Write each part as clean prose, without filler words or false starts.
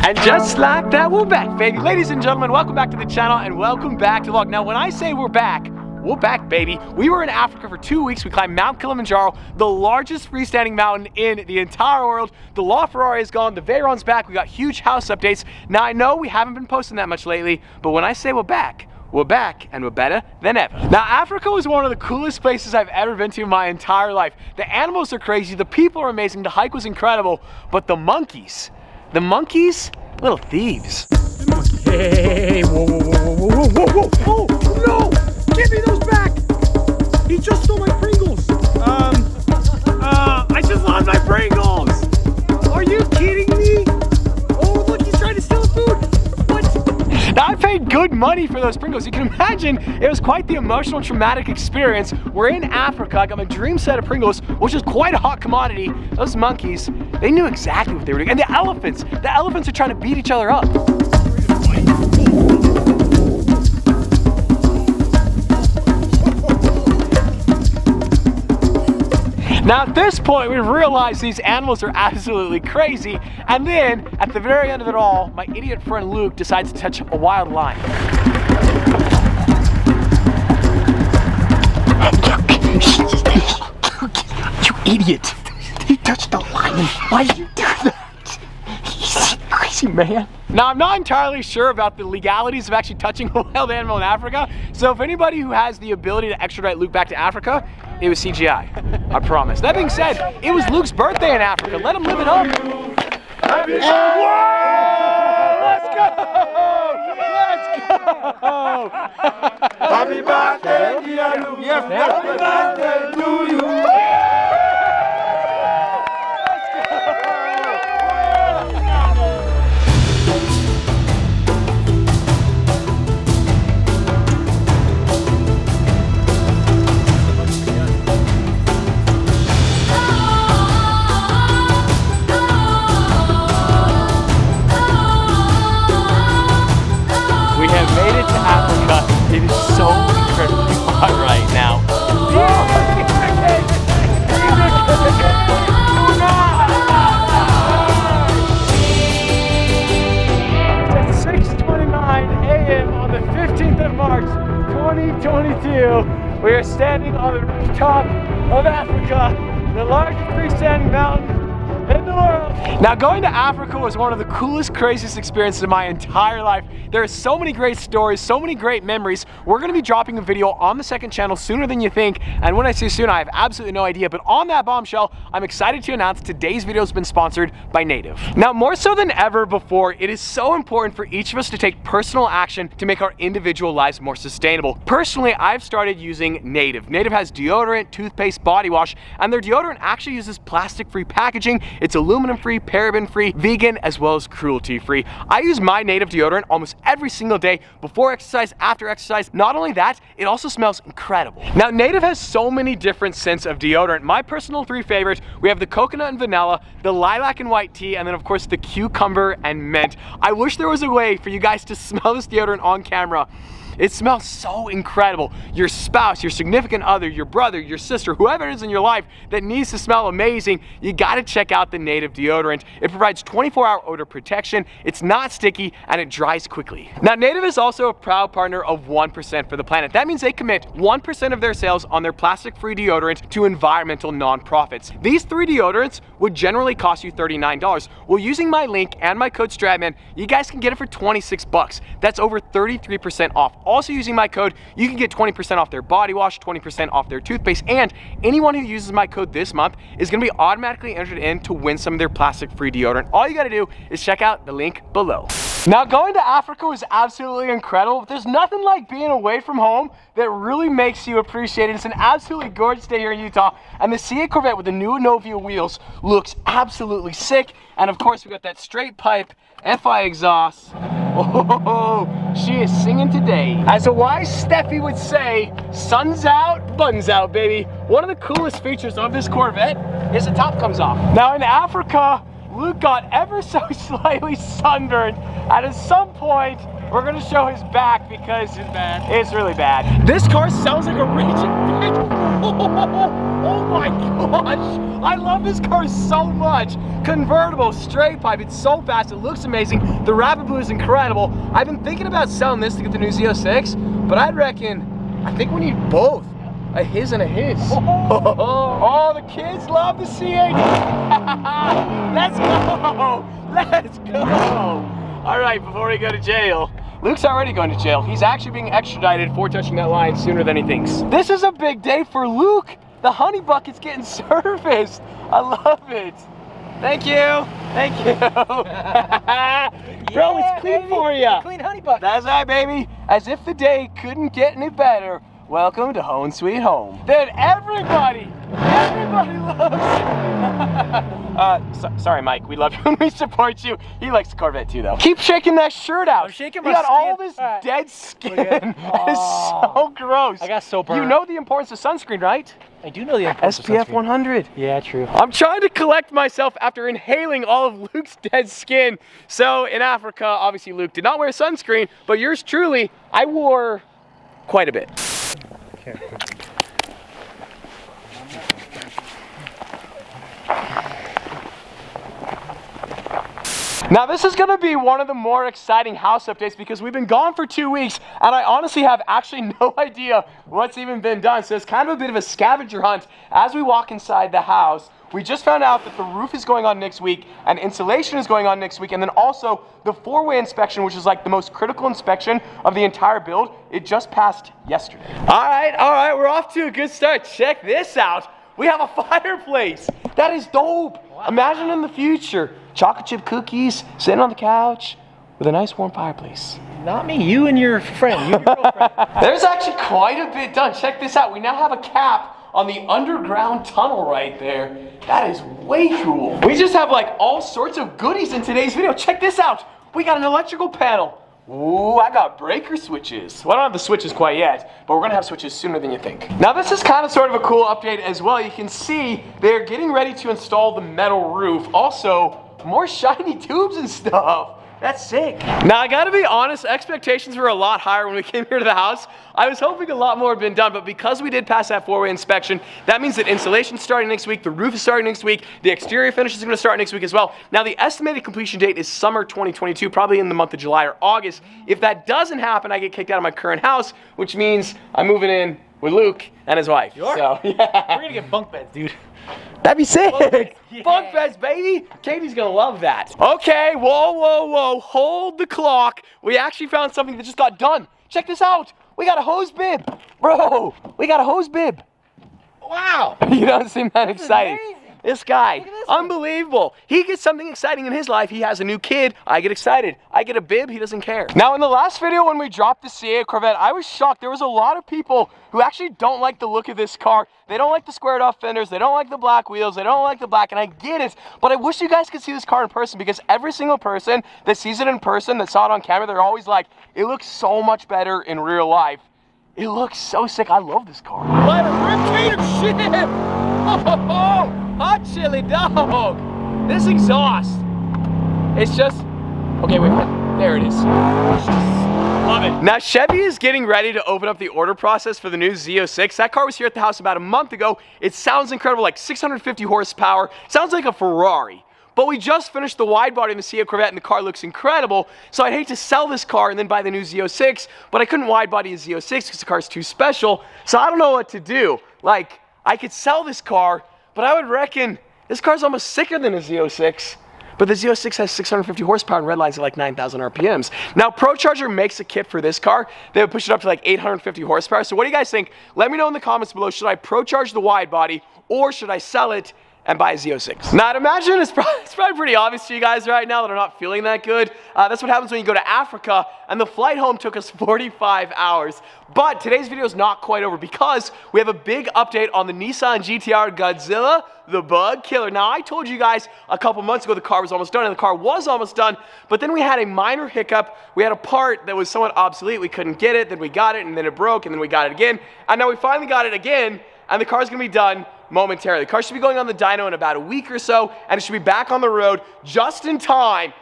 And just like that, we're back, baby. Ladies and gentlemen, welcome back to the channel and welcome back to vlog. Now, when I say we're back, baby. We were in Africa for 2 weeks. We climbed Mount Kilimanjaro, the largest freestanding mountain in the entire world. The LaFerrari is gone, the Veyron's back. We got huge house updates. Now, I know we haven't been posting that much lately, but when I say we're back and we're better than ever. Now, Africa was one of the coolest places I've ever been to in my entire life. The animals are crazy, the people are amazing, the hike was incredible, but the monkeys, little thieves. Hey, whoa, whoa, whoa, whoa, whoa, oh, no! Give me those back! He just stole my Pringles! I just lost my Pringles! Are you kidding me? Oh, look, he's trying to steal food! What? Now, I paid good money for those Pringles. You can imagine it was quite the emotional, traumatic experience. We're in Africa. I got my dream set of Pringles, which is quite a hot commodity. Those monkeys, they knew exactly what they were doing. And the elephants are trying to beat each other up. Now, at this point, we realize these animals are absolutely crazy. And then, at the very end of it all, my idiot friend Luke decides to touch a wild lion. You idiot. He touched the lion. Why did you do that? He's crazy, man. Now, I'm not entirely sure about the legalities of actually touching a wild animal in Africa. So if anybody who has the ability to extradite Luke back to Africa, it was CGI, I promise. That being said, it was Luke's birthday in Africa. Let him live it up. Happy birthday! Let's go! Happy birthday, dear Luke. Yes, happy birthday to you. It is so incredibly hot right now. 6:29 a.m. on the 15th of March, 2022. We are standing on the rooftop of Africa, the largest freestanding mountain in the world. Now, going to Africa was one of the coolest, craziest experiences of my entire life. There are so many great stories, so many great memories. We're gonna be dropping a video on the second channel sooner than you think. And when I say soon, I have absolutely no idea. But on that bombshell, I'm excited to announce today's video has been sponsored by Native. Now, more so than ever before, it is so important for each of us to take personal action to make our individual lives more sustainable. Personally, I've started using Native. Native has deodorant, toothpaste, body wash, and their deodorant actually uses plastic-free packaging. It's aluminum-free, paraben-free, vegan, as well as cruelty-free. I use my Native deodorant almost every single day, before exercise, after exercise. Not only that, it also smells incredible. Now, Native has so many different scents of deodorant. My personal 3 favorites, we have the coconut and vanilla, the lilac and white tea, and then of course the cucumber and mint. I wish there was a way for you guys to smell this deodorant on camera. It smells so incredible. Your spouse, your significant other, your brother, your sister, whoever it is in your life that needs to smell amazing, you gotta check out the Native deodorant. It provides 24-hour odor protection, it's not sticky, and it dries quickly. Now, Native is also a proud partner of 1% for the planet. That means they commit 1% of their sales on their plastic-free deodorant to environmental nonprofits. These 3 deodorants would generally cost you $39. Well, using my link and my code STRADMAN, you guys can get it for 26 bucks. That's over 33% off. Also, using my code, you can get 20% off their body wash, 20% off their toothpaste, and anyone who uses my code this month is gonna be automatically entered in to win some of their plastic-free deodorant. All you gotta do is check out the link below. Now, going to Africa was absolutely incredible, but there's nothing like being away from home that really makes you appreciate it. It's an absolutely gorgeous day here in Utah, and the C8 Corvette with the new Novia wheels looks absolutely sick. And of course, we got that straight pipe FI exhaust. Oh, she is singing today. As a wise Steffi would say, sun's out, buns out, baby. One of the coolest features of this Corvette is the top comes off. Now, in Africa, Luke got ever so slightly sunburned, and at some point, we're gonna show his back because it's really bad. This car sounds like a raging bitch. Oh my gosh, I love this car so much. Convertible, straight pipe, it's so fast, it looks amazing. The Rapid Blue is incredible. I've been thinking about selling this to get the new Z06, but I think we need both. A his and a his. Oh, the kids love the C8. Let's go. Let's go. All right, before we go to jail, Luke's already going to jail. He's actually being extradited for touching that line sooner than he thinks. This is a big day for Luke. The honey bucket's getting serviced. I love it. Thank you. Thank you. Bro, it's clean baby. For you. Clean honey bucket. That's right, baby. As if the day couldn't get any better. Welcome to Home Sweet Home. Dude, everybody loves it. Sorry, Mike, we love you and we support you. He likes the Corvette too, though. Keep shaking that shirt out. I'm shaking my skin. You got all this right. dead skin. That is so gross. I got so burned. You know the importance of sunscreen, right? I do know the importance of SPF sunscreen. 100. Yeah, true. I'm trying to collect myself after inhaling all of Luke's dead skin. So in Africa, obviously Luke did not wear sunscreen, but yours truly, I wore quite a bit. Now this is gonna be one of the more exciting house updates because we've been gone for 2 weeks and I honestly have actually no idea what's even been done. So it's kind of a bit of a scavenger hunt as we walk inside the house. We just found out that the roof is going on next week and insulation is going on next week, and then also the four-way inspection, which is like the most critical inspection of the entire build, it just passed yesterday. All right, we're off to a good start. Check this out. We have a fireplace. That is dope. Wow. Imagine in the future, chocolate chip cookies, sitting on the couch with a nice warm fireplace. Not me, you and your friend, you and your girlfriend. There's actually quite a bit done. Check this out. We now have a cap on the underground tunnel right there. That is way cool. We just have like all sorts of goodies in today's video. Check this out. We got an electrical panel. Ooh, I got breaker switches. Well, I don't have the switches quite yet, but we're gonna have switches sooner than you think. Now this is kind of sort of a cool update as well. You can see they're getting ready to install the metal roof. Also, more shiny tubes and stuff. That's sick. Now I gotta be honest, expectations were a lot higher when we came here to the house. I was hoping a lot more had been done, but because we did pass that four-way inspection, that means that insulation's starting next week, the roof is starting next week, the exterior finish is gonna start next week as well. Now the estimated completion date is summer 2022, probably in the month of July or August. If that doesn't happen, I get kicked out of my current house, which means I'm moving in with Luke and his wife. So, yeah. We're gonna get bunk beds, dude. That'd be sick. Bunk beds, yeah. Bunk beds, baby. Katie's gonna love that. Okay, whoa. Hold the clock. We actually found something that just got done. Check this out. We got a hose bib. Bro, we got a hose bib. Wow. You don't seem that excited. Amazing. This guy, this unbelievable. He gets something exciting in his life. He has a new kid. I get excited. I get a bib. He doesn't care. Now, in the last video when we dropped the C8 Corvette, I was shocked. There was a lot of people who actually don't like the look of this car. They don't like the squared off fenders. They don't like the black wheels. They don't like the black, and I get it. But I wish you guys could see this car in person, because every single person that sees it in person, that saw it on camera, they're always like, it looks so much better in real life. It looks so sick. I love this car. What a rip shit! Oh, hot chili dog. This exhaust, it's just, okay, wait, there it is. Love it. Now Chevy is getting ready to open up the order process for the new Z06. That car was here at the house about a month ago. It sounds incredible, like 650 horsepower. Sounds like a Ferrari. But we just finished the wide body in the C8 Corvette and the car looks incredible. So I'd hate to sell this car and then buy the new Z06, but I couldn't wide body a Z06 because the car's too special. So I don't know what to do. Like, I could sell this car, but I would reckon this car's almost sicker than a Z06. But the Z06 has 650 horsepower and redlines at like 9,000 RPMs. Now, ProCharger makes a kit for this car. They would push it up to like 850 horsepower. So what do you guys think? Let me know in the comments below. Should I ProCharge the wide body, or should I sell it and buy a Z06? Now, I'd imagine it's probably pretty obvious to you guys right now that I'm not feeling that good. That's what happens when you go to Africa, and the flight home took us 45 hours. But today's video is not quite over, because we have a big update on the Nissan GT-R Godzilla, the bug killer. Now, I told you guys a couple months ago the car was almost done, and the car was almost done, but then we had a minor hiccup. We had a part that was somewhat obsolete. We couldn't get it, then we got it, and then it broke, and then we got it again, and now we finally got it again, and the car's gonna be done momentarily. The car should be going on the dyno in about a week or so, and it should be back on the road just in time,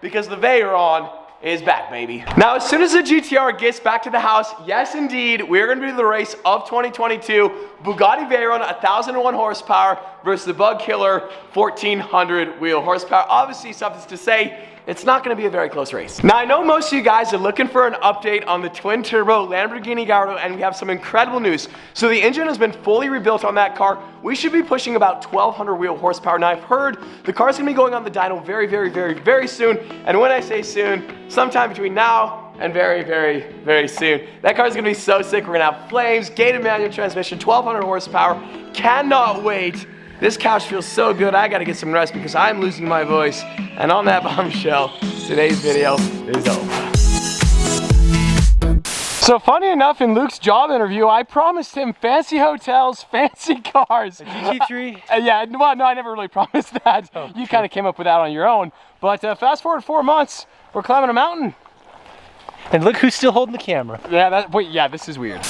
because the Veyron is back, baby. Now, as soon as the GTR gets back to the house, yes, indeed, we're gonna do the race of 2022. Bugatti Veyron, 1,001 horsepower versus the Bug Killer, 1,400 wheel horsepower. Obviously, something to say, it's not gonna be a very close race. Now, I know most of you guys are looking for an update on the twin-turbo Lamborghini Gallardo, and we have some incredible news. So the engine has been fully rebuilt on that car. We should be pushing about 1,200 wheel horsepower. Now, I've heard the car's gonna be going on the dyno very, very, very, very soon. And when I say soon, sometime between now and very, very, very soon. That car's gonna be so sick. We're gonna have flames, gated manual transmission, 1,200 horsepower. Cannot wait. This couch feels so good. I gotta get some rest because I'm losing my voice. And on that bombshell, today's video is over. So funny enough, in Luke's job interview, I promised him fancy hotels, fancy cars. A GT3? Yeah, well, no, I never really promised that. Oh, you kind of came up with that on your own. But fast forward 4 months, we're climbing a mountain. And look who's still holding the camera. Yeah, wait, yeah, this is weird.